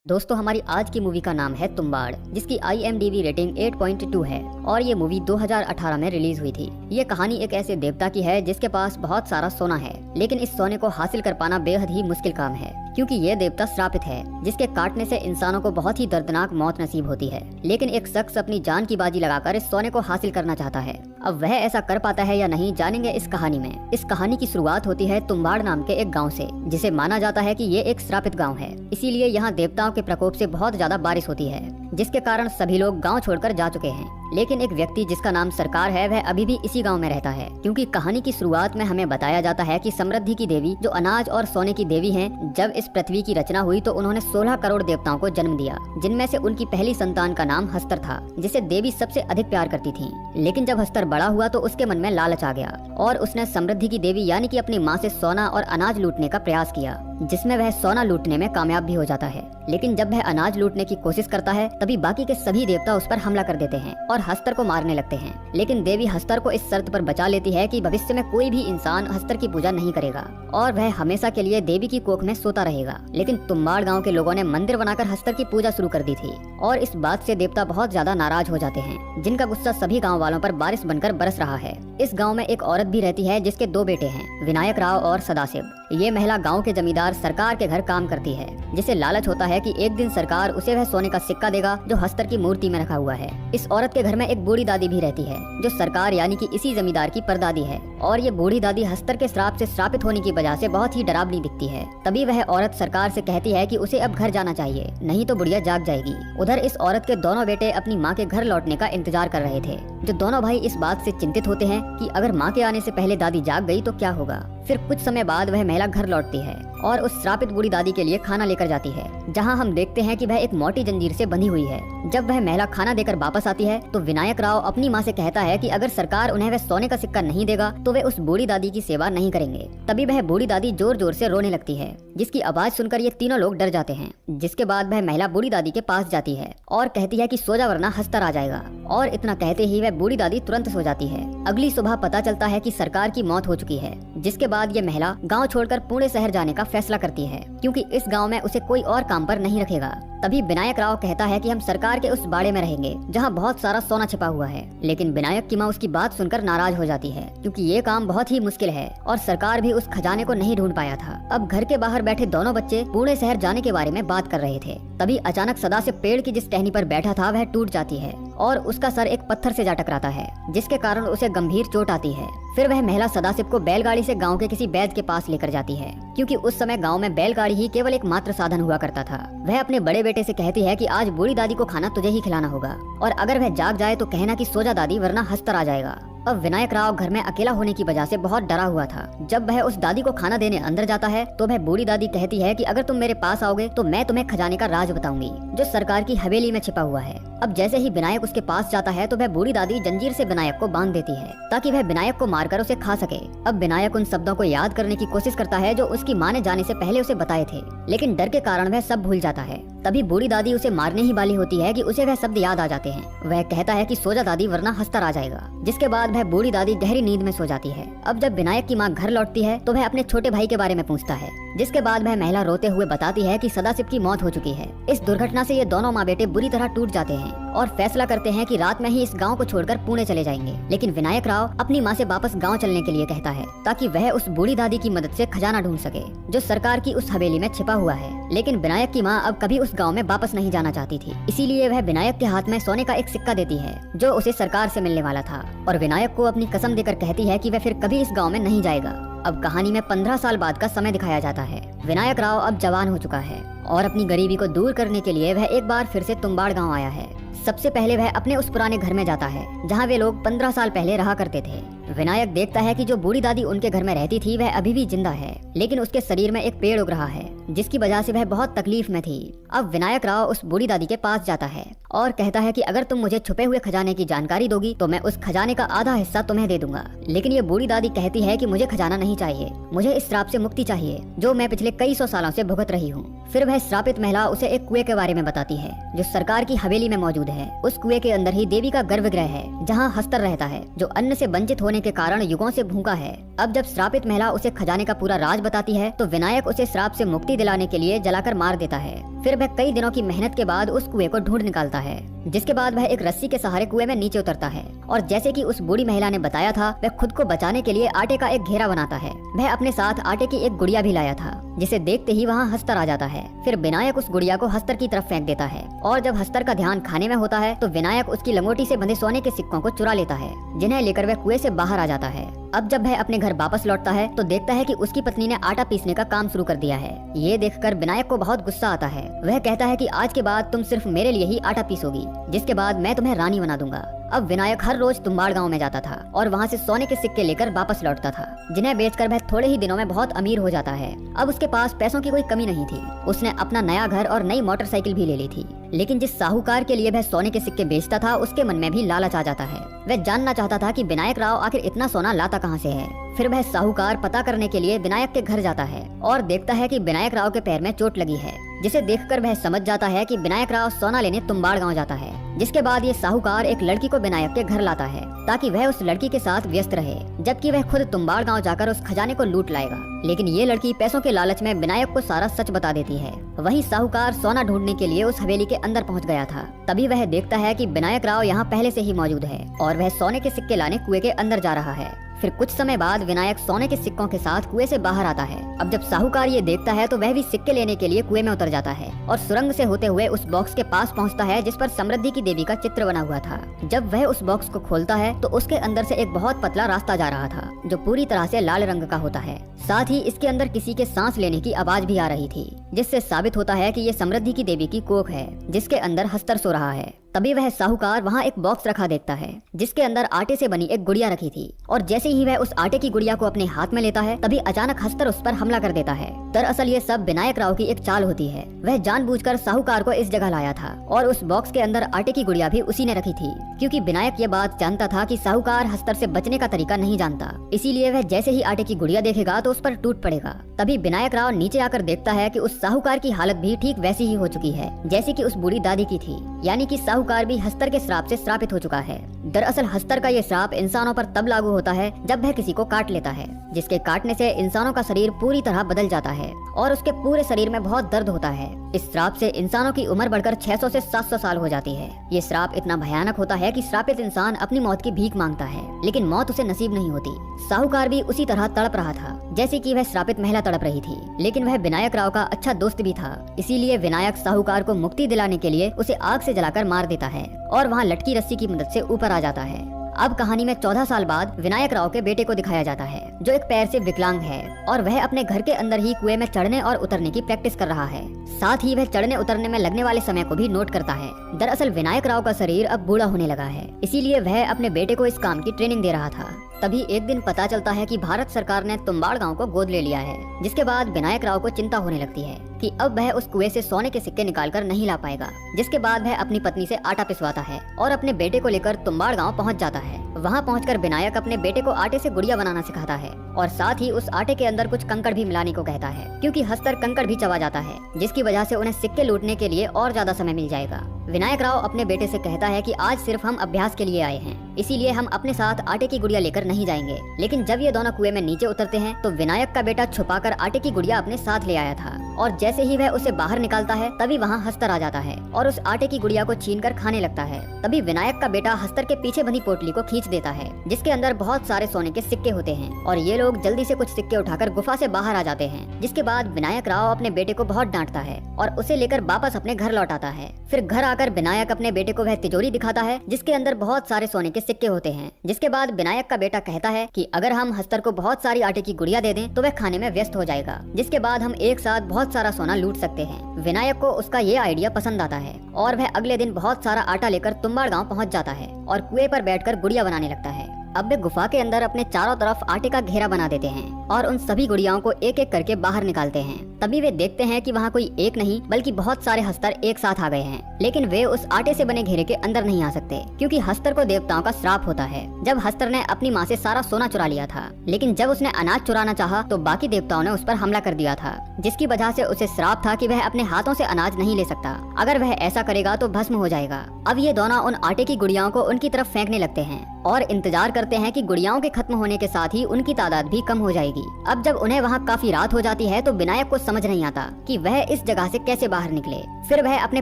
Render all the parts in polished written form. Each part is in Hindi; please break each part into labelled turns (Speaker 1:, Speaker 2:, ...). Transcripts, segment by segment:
Speaker 1: दोस्तों हमारी आज की मूवी का नाम है तुम्बाड़, जिसकी IMDb रेटिंग 8.2 है और ये मूवी 2018 में रिलीज हुई थी। ये कहानी एक ऐसे देवता की है जिसके पास बहुत सारा सोना है, लेकिन इस सोने को हासिल कर पाना बेहद ही मुश्किल काम है, क्योंकि ये देवता श्रापित है जिसके काटने से इंसानों को बहुत ही दर्दनाक मौत नसीब होती है। लेकिन एक शख्स अपनी जान की बाजी लगाकर इस सोने को हासिल करना चाहता है। अब वह ऐसा कर पाता है या नहीं, जानेंगे इस कहानी में। इस कहानी की शुरुआत होती है तुम्बाड़ नाम के एक गाँव से, जिसे माना जाता है कि ये एक श्रापित गाँव है। इसीलिए यहाँ देवताओं के प्रकोप से बहुत ज्यादा बारिश होती है, जिसके कारण सभी लोग गांव छोड़कर जा चुके हैं। लेकिन एक व्यक्ति जिसका नाम सरकार है, वह अभी भी इसी गांव में रहता है, क्योंकि कहानी की शुरुआत में हमें बताया जाता है कि समृद्धि की देवी, जो अनाज और सोने की देवी हैं, जब इस पृथ्वी की रचना हुई तो उन्होंने 16 करोड़ देवताओं को जन्म दिया, जिनमें से उनकी पहली संतान का नाम हस्तर था, जिसे देवी सबसे अधिक प्यार करती थी। लेकिन जब हस्तर बड़ा हुआ तो उसके मन में लालच आ गया और उसने समृद्धि की देवी यानी कि अपनी माँ से सोना और अनाज लूटने का प्रयास किया, जिसमें वह सोना लूटने में कामयाब भी हो जाता है। लेकिन जब वह अनाज लूटने की कोशिश करता है, तभी बाकी के सभी देवता उस पर हमला कर देते हैं और हस्तर को मारने लगते हैं। लेकिन देवी हस्तर को इस शर्त पर बचा लेती है कि भविष्य में कोई भी इंसान हस्तर की पूजा नहीं करेगा और वह हमेशा के लिए देवी की कोख में सोता रहेगा। लेकिन तुम्बाड़ गांव के लोगों ने मंदिर बनाकर हस्तर की पूजा शुरू कर दी थी और इस बात से देवता बहुत ज्यादा नाराज हो जाते हैं, जिनका गुस्सा सभी गाँव वालों पर बारिश बनकर बरस रहा है। इस गाँव में एक औरत भी रहती है जिसके 2 बेटे हैं, विनायक राव और सदाशिव। ये महिला गाँव के जमींदार सरकार के घर काम करती है, जिसे लालच होता है कि एक दिन सरकार उसे वह सोने का सिक्का देगा जो हस्तर की मूर्ति में रखा हुआ है। इस औरत के घर में एक बूढ़ी दादी भी रहती है, जो सरकार यानी कि इसी जमींदार की परदादी है, और ये बूढ़ी दादी हस्तर के श्राप से श्रापित होने की वजह से बहुत ही डरावनी दिखती है। तभी वह औरत सरकार से कहती है कि उसे अब घर जाना चाहिए, नहीं तो बुढ़िया जाग जाएगी। उधर इस औरत के दोनों बेटे अपनी माँ के घर लौटने का इंतजार कर रहे थे। जो दोनों भाई इस बात से चिंतित होते हैं कि अगर माँ के आने से पहले दादी जाग गई तो क्या होगा। फिर कुछ समय बाद वह महिला घर लौटती है और उस श्रापित बूढ़ी दादी के लिए खाना लेकर जाती है, जहां हम देखते हैं कि वह एक मोटी जंजीर से बंधी हुई है। जब वह महिला खाना देकर वापस आती है तो विनायक राव अपनी माँ से कहता है कि अगर सरकार उन्हें वह सोने का सिक्का नहीं देगा तो वे उस बूढ़ी दादी की सेवा नहीं करेंगे। तभी वह बूढ़ी दादी जोर जोर से रोने लगती है, जिसकी आवाज सुनकर ये तीनों लोग डर जाते हैं। जिसके बाद वह महिला बूढ़ी दादी के पास जाती है और कहती है कि सो जा वरना हस्तर आ जाएगा, और इतना कहते ही वह बूढ़ी दादी तुरंत सो जाती है। अगली सुबह पता चलता है कि सरकार की मौत हो चुकी है, जिसके बाद ये महिला गांव छोड़कर पुणे शहर जाने का फैसला करती है, क्योंकि इस गांव में उसे कोई और काम पर नहीं रखेगा। तभी विनायक राव कहता है कि हम सरकार के उस बाड़े में रहेंगे जहां बहुत सारा सोना छिपा हुआ है। लेकिन विनायक की माँ उसकी बात सुनकर नाराज हो जाती है, क्योंकि ये काम बहुत ही मुश्किल है और सरकार भी उस खजाने को नहीं ढूंढ पाया था। अब घर के बाहर बैठे दोनों बच्चे पुणे शहर जाने के बारे में बात कर रहे थे। तभी अचानक सदाशिव पेड़ की जिस टहनी पर बैठा था वह टूट जाती है और उसका सर एक पत्थर से जा टकराता है, जिसके कारण उसे गंभीर चोट आती है। फिर वह महिला सदाशिव को बैलगाड़ी से गांव के किसी वैद्य के पास लेकर जाती है, क्योंकि उस समय गांव में बैलगाड़ी ही केवल एक मात्र साधन हुआ करता था। वह अपने बड़े बेटे से कहती है कि आज बूढ़ी दादी को खाना तुझे ही खिलाना होगा, और अगर वह जाग जाए तो कहना कि सो जा दादी वरना हस्तर आ जाएगा। अब विनायक राव घर में अकेला होने की वजह से बहुत डरा हुआ था। जब वह उस दादी को खाना देने अंदर जाता है तो वह बूढ़ी दादी कहती है कि अगर तुम मेरे पास आओगे तो मैं तुम्हें खजाने का राज बताऊंगी, जो सरकार की हवेली में छिपा हुआ है। अब जैसे ही विनायक उसके पास जाता है तो वह बूढ़ी दादी जंजीर से विनायक को बांध देती है, ताकि वह विनायक को मारकर उसे खा सके। अब विनायक उन शब्दों को याद करने की कोशिश करता है जो उसकी माँ ने जाने से पहले उसे बताए थे, लेकिन डर के कारण वह सब भूल जाता है। तभी बूढ़ी दादी उसे मारने ही वाली होती है कि उसे वह शब्द याद आ जाते हैं। वह कहता है कि सो जा दादी वरना हस्तर आ जाएगा, जिसके बाद वह बूढ़ी दादी गहरी नींद में सो जाती है। अब जब विनायक की माँ घर लौटती है तो वह अपने छोटे भाई के बारे में पूछता है, जिसके बाद वह महिला रोते हुए बताती है कि सदाशिव की मौत हो चुकी है। इस दुर्घटना से ये दोनों माँ बेटे बुरी तरह टूट जाते हैं और फैसला करते हैं कि रात में ही इस गांव को छोड़कर पुणे चले जाएंगे। लेकिन विनायक राव अपनी माँ से वापस गांव चलने के लिए कहता है, ताकि वह उस बूढ़ी दादी की मदद से खजाना ढूंढ सके, जो सरकार की उस हवेली में छिपा हुआ है। लेकिन विनायक की माँ अब कभी उस गाँव में वापस नहीं जाना चाहती थी, इसीलिए वह विनायक के हाथ में सोने का एक सिक्का देती है, जो उसे सरकार से मिलने वाला था, और विनायक को अपनी कसम देकर कहती है कि वह फिर कभी इस गाँव में नहीं जाएगा। अब कहानी में 15 साल बाद का समय दिखाया जाता है। विनायक राव अब जवान हो चुका है और अपनी गरीबी को दूर करने के लिए वह एक बार फिर से तुम्बाड़ गांव आया है। सबसे पहले वह अपने उस पुराने घर में जाता है जहां वे लोग 15 साल पहले रहा करते थे। विनायक देखता है कि जो बूढ़ी दादी उनके घर में रहती थी वह अभी भी जिंदा है, लेकिन उसके शरीर में एक पेड़ उग रहा है, जिसकी वजह से वह बहुत तकलीफ में थी। अब विनायक राव उस बूढ़ी दादी के पास जाता है और कहता है कि अगर तुम मुझे छुपे हुए खजाने की जानकारी दोगी तो मैं उस खजाने का आधा हिस्सा तुम्हें दे दूंगा। लेकिन ये बूढ़ी दादी कहती है कि मुझे खजाना नहीं चाहिए, मुझे इस श्राप से मुक्ति चाहिए जो मैं पिछले कई सौ सालों से भुगत रही हूँ। फिर वह श्रापित महिला उसे एक कुएं के बारे में बताती है, जो सरकार की हवेली में मौजूद है। उस कुएं के अंदर ही देवी का गर्भगृह है, जहाँ हस्तर रहता है, जो अन्न से वंचित होने के कारण युगों से भूखा है। अब जब श्रापित महिला उसे खजाने का पूरा राज बताती है तो विनायक उसे श्राप से मुक्ति दिलाने के लिए जलाकर मार देता है। फिर वह कई दिनों की मेहनत के बाद उस कुएं को ढूंढ निकालता है, जिसके बाद वह एक रस्सी के सहारे कुएं में नीचे उतरता है और जैसे कि उस बूढ़ी महिला ने बताया था, वह खुद को बचाने के लिए आटे का एक घेरा बनाता है। वह अपने साथ आटे की एक गुड़िया भी लाया था, जिसे देखते ही वहाँ हस्तर आ जाता है। फिर विनायक उस गुड़िया को हस्तर की तरफ फेंक देता है और जब हस्तर का ध्यान खाने में होता है तो विनायक उसकी लंगोटी से बंधे सोने के सिक्कों को चुरा लेता है, जिन्हें लेकर वह कुएं से बाहर आ जाता है। अब जब वह अपने घर वापस लौटता है तो देखता है कि उसकी पत्नी ने आटा पीसने का काम शुरू कर दिया है। ये देखकर विनायक को बहुत गुस्सा आता है। वह कहता है कि आज के बाद तुम सिर्फ मेरे लिए ही आटा पीसोगी, जिसके बाद मैं तुम्हें रानी बना दूंगा। अब विनायक हर रोज तुम्बाड़ गांव में जाता था और वहाँ से सोने के सिक्के लेकर वापस लौटता था, जिन्हें बेचकर वह थोड़े ही दिनों में बहुत अमीर हो जाता है। अब उसके पास पैसों की कोई कमी नहीं थी। उसने अपना नया घर और नई मोटरसाइकिल भी ले ली थी, लेकिन जिस साहूकार के लिए वह सोने के सिक्के बेचता था उसके मन में भी लालच आ जाता है। वह जानना चाहता था कि विनायक राव आखिर इतना सोना लाता कहाँ से है। फिर वह साहूकार पता करने के लिए विनायक के घर जाता है और देखता है कि विनायक राव के पैर में चोट लगी है, जिसे देखकर वह समझ जाता है कि विनायक राव सोना लेने तुम्बाड़ गांव जाता है। जिसके बाद ये साहूकार एक लड़की को विनायक के घर लाता है ताकि वह उस लड़की के साथ व्यस्त रहे, जबकि वह खुद तुम्बाड़ गांव जाकर उस खजाने को लूट लाएगा। लेकिन ये लड़की पैसों के लालच में विनायक को सारा सच बता देती है। वहीं साहूकार सोना ढूंढने के लिए उस हवेली के अंदर पहुंच गया था। तभी वह देखता है कि विनायक राव यहाँ पहले से ही मौजूद है और वह सोने के सिक्के लाने कुएं के अंदर जा रहा है। फिर कुछ समय बाद विनायक सोने के सिक्कों के साथ कुएं से बाहर आता है। अब जब साहूकार ये देखता है तो वह भी सिक्के लेने के लिए कुएं में उतर जाता है और सुरंग से होते हुए उस बॉक्स के पास पहुंचता है जिस पर समृद्धि की देवी का चित्र बना हुआ था। जब वह उस बॉक्स को खोलता है तो उसके अंदर से एक बहुत पतला रास्ता जा रहा था, जो पूरी तरह से लाल रंग का होता है। साथ ही इसके अंदर किसी के सांस लेने की आवाज भी आ रही थी, जिससे साबित होता है कि ये समृद्धि की देवी की कोख है, जिसके अंदर हस्तर सो रहा है। तभी वह साहूकार वहाँ एक बॉक्स रखा देखता है, जिसके अंदर आटे से बनी एक गुड़िया रखी थी और जैसे ही वह उस आटे की गुड़िया को अपने हाथ में लेता है तभी अचानक हस्तर उस पर हमला कर देता है। दरअसल ये सब विनायक राव की एक चाल होती है। वह जानबूझकर साहूकार को इस जगह लाया था और उस बॉक्स के अंदर आटे की गुड़िया भी उसी ने रखी थी, क्योंकि विनायक ये बात जानता था कि साहूकार हस्तर से बचने का तरीका नहीं जानता। इसीलिए वह जैसे ही आटे की गुड़िया देखेगा तो उस पर टूट पड़ेगा। तभी विनायक राव नीचे आकर देखता है कि उस साहूकार की हालत भी ठीक वैसी ही हो चुकी है जैसी कि उस बूढ़ी दादी की थी, यानी कि साहूकार भी हस्तर के श्राप से श्रापित हो चुका है। दरअसल हस्तर का ये श्राप इंसानों पर तब लागू होता है जब वह किसी को काट लेता है, जिसके काटने से इंसानों का शरीर पूरी तरह बदल जाता है और उसके पूरे शरीर में बहुत दर्द होता है। इस श्राप से इंसानों की उम्र बढ़कर 600 से 700 साल हो जाती है। ये श्राप इतना भयानक होता है कि श्रापित इंसान अपनी मौत की भीख मांगता है, लेकिन मौत उसे नसीब नहीं होती। साहूकार भी उसी तरह तड़प रहा था जैसे कि वह श्रापित महिला तड़प रही थी, लेकिन वह विनायक राव का अच्छा दोस्त भी था। इसीलिए विनायक साहूकार को मुक्ति दिलाने के लिए उसे आग से जलाकर मार देता है और वहाँ लटकी रस्सी की मदद से ऊपर आ जाता है। अब कहानी में 14 साल बाद विनायक राव के बेटे को दिखाया जाता है, जो एक पैर से विकलांग है और वह अपने घर के अंदर ही कुएं में चढ़ने और उतरने की प्रैक्टिस कर रहा है। साथ ही वह चढ़ने उतरने में लगने वाले समय को भी नोट करता है। दरअसल विनायक राव का शरीर अब बूढ़ा होने लगा है, इसीलिए वह अपने बेटे को इस काम की ट्रेनिंग दे रहा था। तभी एक दिन पता चलता है कि भारत सरकार ने तुम्बाड़ गांव को गोद ले लिया है, जिसके बाद विनायक राव को चिंता होने लगती है कि अब वह उस कुएं से सोने के सिक्के निकालकर नहीं ला पाएगा। जिसके बाद वह अपनी पत्नी से आटा पिसवाता है और अपने बेटे को लेकर तुम्बाड़ गांव पहुंच जाता है। वहां पहुंचकर विनायक अपने बेटे को आटे से गुड़िया बनाना सिखाता है और साथ ही उस आटे के अंदर कुछ कंकड़ भी मिलाने को कहता है, क्योंकि हस्तर कंकड़ भी चबा जाता है, जिसकी वजह से उन्हें सिक्के लूटने के लिए और ज्यादा समय मिल जाएगा। विनायक राव अपने बेटे से कहता है कि आज सिर्फ हम अभ्यास के लिए आए हैं, इसीलिए हम अपने साथ आटे की गुड़िया लेकर नहीं जाएंगे। लेकिन जब ये दोनों कुएं में नीचे उतरते हैं तो विनायक का बेटा छुपाकर आटे की गुड़िया अपने साथ ले आया था और जैसे ही वह उसे बाहर निकालता है तभी वहाँ हस्तर आ जाता है और उस आटे की गुड़िया को छीनकर खाने लगता है। तभी विनायक का बेटा हस्तर के पीछे बंधी पोटली को खींच देता है, जिसके अंदर बहुत सारे सोने के सिक्के होते हैं और ये लोग जल्दी से कुछ सिक्के उठाकर गुफा से बाहर आ जाते हैं। जिसके बाद विनायक राव अपने बेटे को बहुत डांटता है और उसे लेकर वापस अपने घर लौट आता है। फिर घर आकर विनायक अपने बेटे को वह तिजोरी दिखाता है जिसके अंदर बहुत सारे सोने के सिक्के होते हैं। जिसके बाद विनायक का बेटा कहता है कि अगर हम हस्तर को बहुत सारी आटे की गुड़िया दे दें तो वह खाने में व्यस्त हो जाएगा, जिसके बाद हम एक साथ बहुत सारा सोना लूट सकते हैं। विनायक को उसका ये आइडिया पसंद आता है और वह अगले दिन बहुत सारा आटा लेकर तुम्बाड़ गांव पहुंच जाता है और कुएं पर बैठकर गुड़िया बनाने लगता है। अब वे गुफा के अंदर अपने चारों तरफ आटे का घेरा बना देते हैं और उन सभी गुड़ियाओं को एक एक करके बाहर निकालते हैं। तभी वे देखते हैं कि वहाँ कोई एक नहीं बल्कि बहुत सारे हस्तर एक साथ आ गए हैं, लेकिन वे उस आटे से बने घेरे के अंदर नहीं आ सकते, क्योंकि हस्तर को देवताओं का श्राप होता है। जब हस्तर ने अपनी माँ से सारा सोना चुरा लिया था, लेकिन जब उसने अनाज चुराना चाहा तो बाकी देवताओं ने उस पर हमला कर दिया था, जिसकी वजह से उसे श्राप था कि वह अपने हाथों से अनाज नहीं ले सकता। अगर वह ऐसा करेगा तो भस्म हो जाएगा। अब ये दोनों उन आटे की गुड़ियाओं को उनकी तरफ फेंकने लगते हैं और इंतजार करते हैं कि गुड़ियाओं के खत्म होने के साथ ही उनकी तादाद भी कम हो जाएगी। होगी। अब जब उन्हें वहाँ काफी रात हो जाती है तो विनायक को समझ नहीं आता कि वह इस जगह से कैसे बाहर निकले। फिर वह अपने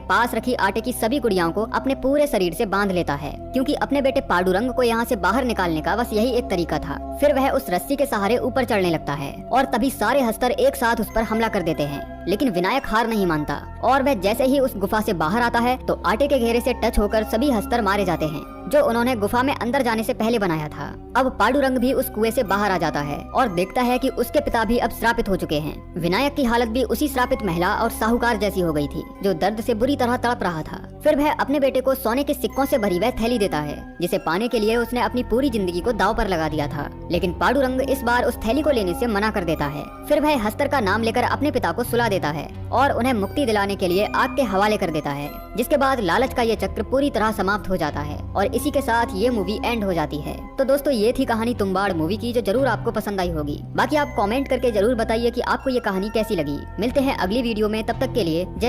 Speaker 1: पास रखी आटे की सभी गुड़ियाओं को अपने पूरे शरीर से बांध लेता है, क्योंकि अपने बेटे पांडुरंग को यहाँ से बाहर निकालने का बस यही एक तरीका था। फिर वह उस रस्सी के सहारे ऊपर चढ़ने लगता है और तभी सारे हस्तर एक साथ उस पर हमला कर देते हैं। लेकिन विनायक हार नहीं मानता और वह जैसे ही उस गुफा से बाहर आता है तो आटे के घेरे से टच होकर सभी हस्तर मारे जाते हैं जो उन्होंने गुफा में अंदर जाने से पहले बनाया था। अब पांडुरंग भी उस कुएं से बाहर आ जाता है और देखता है कि उसके पिता भी अब श्रापित हो चुके हैं। विनायक की हालत भी उसी श्रापित महिला और साहूकार जैसी हो गई थी जो दर्द से बुरी तरह तड़प रहा था। फिर वह अपने बेटे को सोने के सिक्कों से भरी वह थैली देता है जिसे पाने के लिए उसने अपनी पूरी जिंदगी को दांव पर लगा दिया था। लेकिन पांडुरंग इस बार उस थैली को लेने से मना कर देता है। फिर वह हस्तर का नाम लेकर अपने पिता को सुला देता है और उन्हें मुक्ति दिलाने के लिए आग के हवाले कर देता है, जिसके बाद लालच का ये चक्र पूरी तरह समाप्त हो जाता है और इसी के साथ ये मूवी एंड हो जाती है। तो दोस्तों ये थी कहानी तुम्बाड़ मूवी की, जो जरूर आपको पसंद आई होगी। बाकी आप कमेंट करके जरूर बताइए कि आपको ये कहानी कैसी लगी। मिलते हैं अगली वीडियो में, तब तक के लिए जय